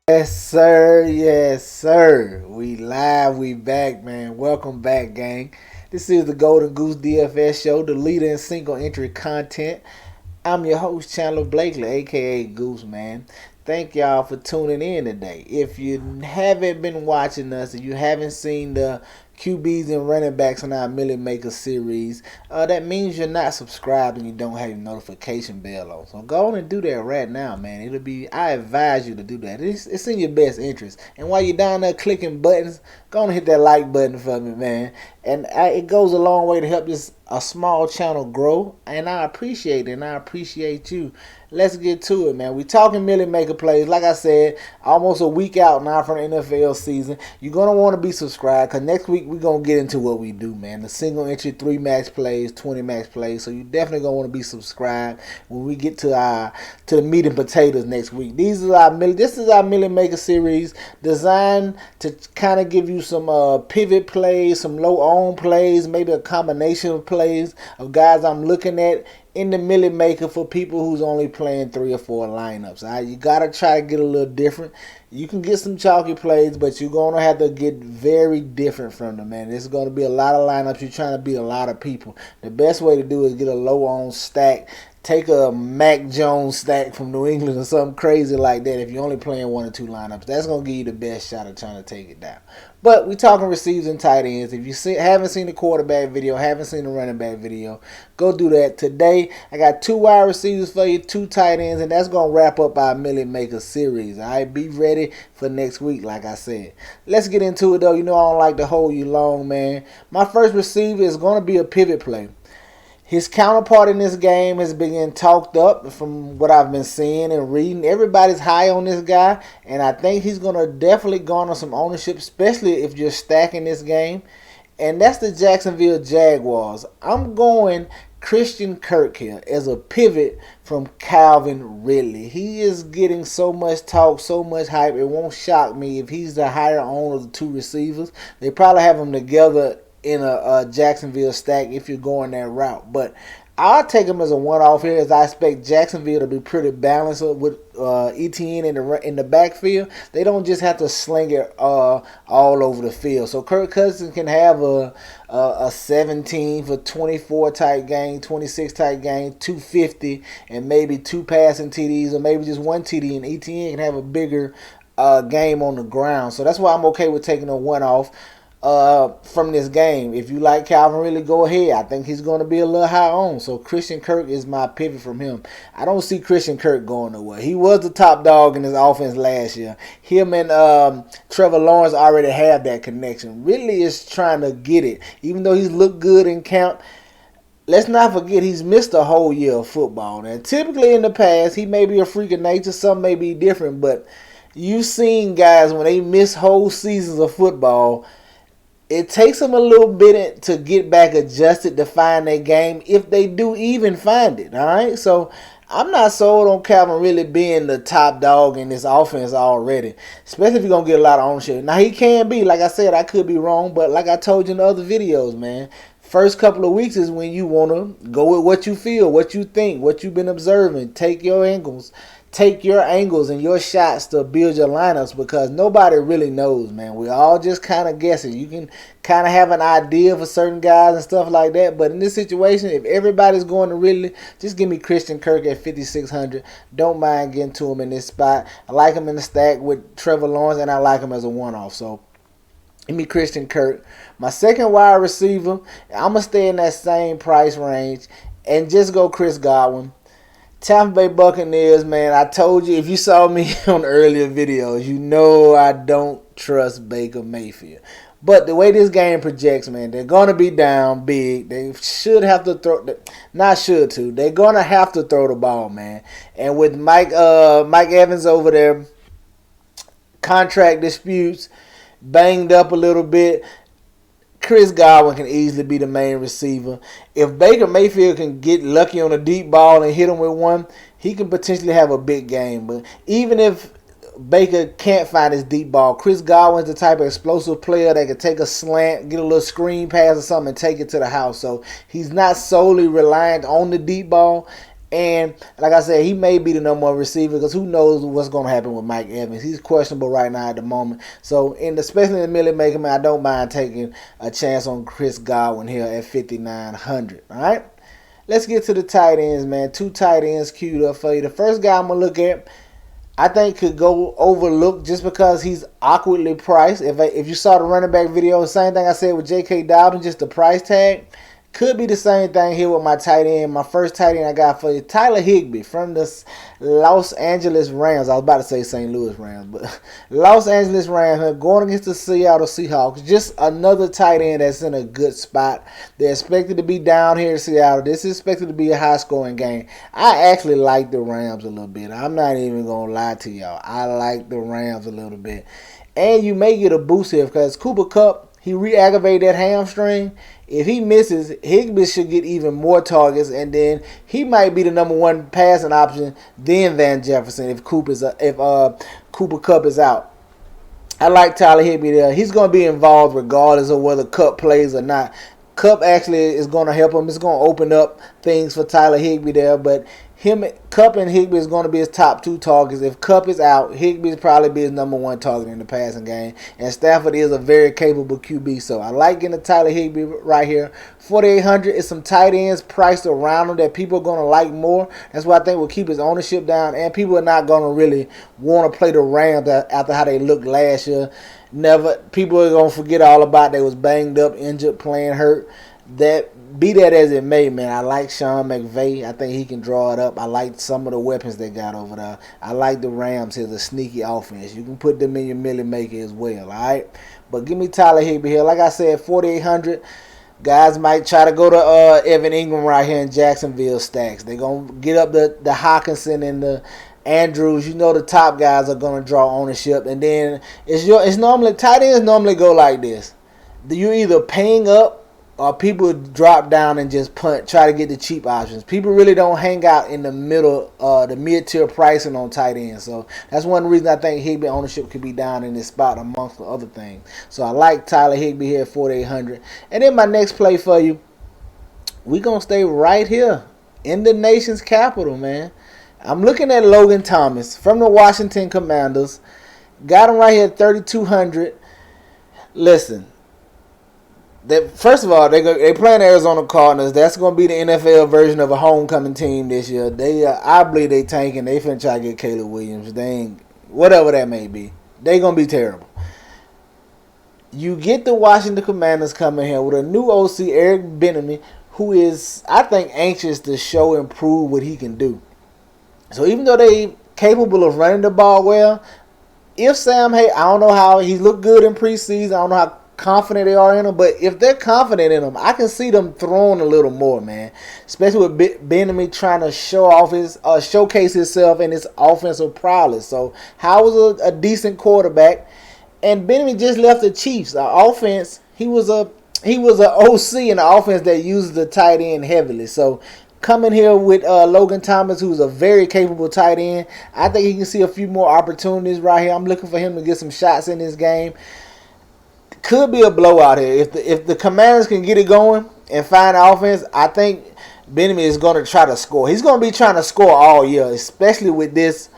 Yes, sir. Yes, sir. We live. We back, man. Welcome back, gang. This is the Golden Goose DFS show, the leader in single entry content. I'm your host, Chandler Blakely, aka Goose, man. Thank y'all for tuning in today. If you haven't been watching us, if you haven't seen the QBs and running backs on our Millie Maker series, that means you're not subscribed and you don't have your notification bell on. So go on and do that right now, man. I advise you to do that. It's in your best interest. And while you're down there clicking buttons, go on and hit that like button for me, man. And it goes a long way to help this a small channel grow. And I appreciate it, and I appreciate you. Let's get to it, man. We talking Millie Maker plays. Like I said, almost a week out now from the NFL season. You're going to want to be subscribed because next week we're going to get into what we do, man. The single entry 3 max plays, 20 max plays. So you definitely going to want to be subscribed when we get to the meat and potatoes next week. This is our Millie Maker series designed to kind of give you some pivot plays, some low own plays, maybe a combination of plays of guys I'm looking at in the Millie Maker for people who's only playing 3 or 4 lineups. All right? You got to try to get a little different. You can get some chalky plays, but you're going to have to get very different from them, man. There's going to be a lot of lineups. You're trying to beat a lot of people. The best way to do is get a low on stack. Take a Mac Jones stack from New England or something crazy like that if you're only playing 1 or 2 lineups. That's going to give you the best shot of trying to take it down. But we're talking receivers and tight ends. If you haven't seen the quarterback video, haven't seen the running back video, go do that. Today, I got 2 wide receivers for you, 2 tight ends, and that's going to wrap up our Millie Maker series. All right, be ready for next week, like I said. Let's get into it, though. You know I don't like to hold you long, man. My first receiver is going to be a pivot play. His counterpart in this game has been talked up from what I've been seeing and reading. Everybody's high on this guy, and I think he's going to definitely garner some ownership, especially if you're stacking this game. And that's the Jacksonville Jaguars. I'm going Christian Kirk here as a pivot from Calvin Ridley. He is getting so much talk, so much hype. It won't shock me if he's the higher owner of the 2 receivers. They probably have them together in a Jacksonville stack if you're going that route. But I'll take him as a one-off here, as I expect Jacksonville to be pretty balanced with ETN in the backfield. They don't just have to sling it all over the field. So Kirk Cousins can have a 17 for 24 type game, 26 type game, 250, and maybe 2 passing TDs, or maybe just 1 TD, and ETN can have a bigger game on the ground. So that's why I'm okay with taking a one-off from this game. If you like Calvin Ridley, go ahead. I think he's going to be a little high on. So Christian Kirk is my pivot from him. I don't see Christian Kirk going nowhere. He was the top dog in his offense last year. Him and Trevor Lawrence already have that connection. Ridley is trying to get it. Even though he's looked good in camp, let's not forget he's missed a whole year of football. And typically in the past, he may be a freak of nature. Some may be different. But you've seen guys when they miss whole seasons of football, it takes them a little bit to get back adjusted to find their game, if they do even find it, all right? So I'm not sold on Calvin really being the top dog in this offense already, especially if you're going to get a lot of ownership. Now, he can be. Like I said, I could be wrong, but like I told you in the other videos, man, first couple of weeks is when you want to go with what you feel, what you think, what you've been observing. Take your angles and your shots to build your lineups, because nobody really knows, man. We're all just kind of guessing. You can kind of have an idea for certain guys and stuff like that, but in this situation, if everybody's going to really, just give me Christian Kirk at 5,600. Don't mind getting to him in this spot. I like him in the stack with Trevor Lawrence, and I like him as a one-off. So give me Christian Kirk. My second wide receiver, I'm going to stay in that same price range and just go Chris Godwin. Tampa Bay Buccaneers, man, I told you, if you saw me on earlier videos, you know I don't trust Baker Mayfield. But the way this game projects, man, they're going to be down big. They should have to throw, they're going to have to throw the ball, man. And with Mike Evans over there, contract disputes, banged up a little bit, Chris Godwin can easily be the main receiver. If Baker Mayfield can get lucky on a deep ball and hit him with one, he can potentially have a big game. But even if Baker can't find his deep ball, Chris Godwin's the type of explosive player that can take a slant, get a little screen pass or something, and take it to the house. So he's not solely reliant on the deep ball. And like I said, he may be the number one receiver because who knows what's going to happen with Mike Evans. He's questionable right now at the moment. So, especially in the Millie Maker, man, I don't mind taking a chance on Chris Godwin here at 5,900. All right? Let's get to the tight ends, man. 2 tight ends queued up for you. The first guy I'm going to look at, I think could go overlooked just because he's awkwardly priced. If you saw the running back video, same thing I said with J.K. Dobbins, just the price tag. Could be the same thing here with my tight end. My first tight end I got for you, Tyler Higbee from the Los Angeles Rams. I was about to say St. Louis Rams, but Los Angeles Rams going against the Seattle Seahawks. Just another tight end that's in a good spot. They're expected to be down here in Seattle. This is expected to be a high-scoring game. I actually like the Rams a little bit. I'm not even going to lie to y'all. I like the Rams a little bit. And you may get a boost here because Cooper Kupp, he re-aggravated that hamstring. If he misses, Higbee should get even more targets, and then he might be the number one passing option than Van Jefferson if Cooper Kupp is out. I like Tyler Higbee there. He's going to be involved regardless of whether Kupp plays or not. Kupp actually is going to help him. It's going to open up things for Tyler Higbee there, but Kupp and Higbee is going to be his top 2 targets. If Kupp is out, Higbee is probably be his number 1 target in the passing game. And Stafford is a very capable QB, so I like getting the Tyler Higbee right here. 4,800 is some tight ends priced around him that people are going to like more. That's why I think will keep his ownership down, and people are not going to really want to play the Rams after how they looked last year. People are going to forget all about they was banged up, injured, playing hurt. Be that as it may, man, I like Sean McVay. I think he can draw it up. I like some of the weapons they got over there. I like the Rams here, the sneaky offense. You can put them in your Millie Maker as well, all right? But give me Tyler Higbee here. Like I said, 4,800. Guys might try to go to Evan Ingram right here in Jacksonville stacks. They're going to get up the Hockenson and the Andrews. You know the top guys are going to draw ownership. And then it's normally, tight ends normally go like this. You're either paying up or people drop down and just try to get the cheap options. People really don't hang out in the middle, the mid-tier pricing on tight ends. So that's one reason I think Higbee ownership could be down in this spot amongst the other things. So I like Tyler Higbee here at 4,800. And then my next play for you, we're going to stay right here in the nation's capital, man. I'm looking at Logan Thomas from the Washington Commanders. Got him right here at 3,200. Listen. First of all, they playing the Arizona Cardinals. That's going to be the NFL version of a homecoming team this year. I believe they tanking. They finna try to get Caleb Williams. They ain't, whatever that may be. They going to be terrible. You get the Washington Commanders coming here with a new OC, Eric Bieniemy, who is, I think, anxious to show and prove what he can do. So even though they capable of running the ball well, if Sam Hay, I don't know how he looked good in preseason. I don't know how confident they are in him, but if they're confident in him, I can see them throwing a little more, man. Especially with Bieniemy trying to showcase himself in his offensive prowess. So Howard was a decent quarterback, and Bieniemy just left the Chiefs. Our offense, he was a OC in the offense that uses the tight end heavily. So coming here with Logan Thomas, who's a very capable tight end, I think he can see a few more opportunities right here. I'm looking for him to get some shots in this game. Could be a blowout here. If the Commanders can get it going and find offense, I think Bieniemy is going to try to score. He's going to be trying to score all year, especially with this.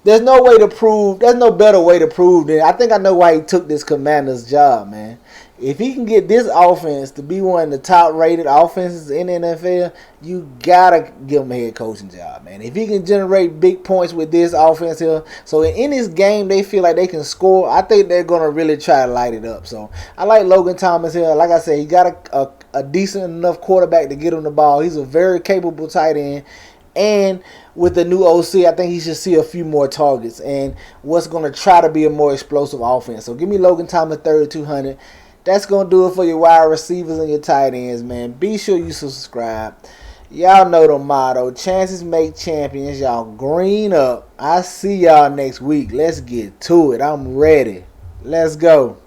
There's no better way to prove than I think I know why he took this Commanders job, man. If he can get this offense to be one of the top-rated offenses in the NFL, you gotta give him a head coaching job, man. If he can generate big points with this offense here, so in this game they feel like they can score, I think they're gonna really try to light it up. So I like Logan Thomas here. Like I said, he got a decent enough quarterback to get him the ball. He's a very capable tight end. And with the new OC, I think he should see a few more targets and what's going to try to be a more explosive offense. So give me Logan Thomas 3,200. That's going to do it for your wide receivers and your tight ends, man. Be sure you subscribe. Y'all know the motto. Chances make champions. Y'all green up. I see y'all next week. Let's get to it. I'm ready. Let's go.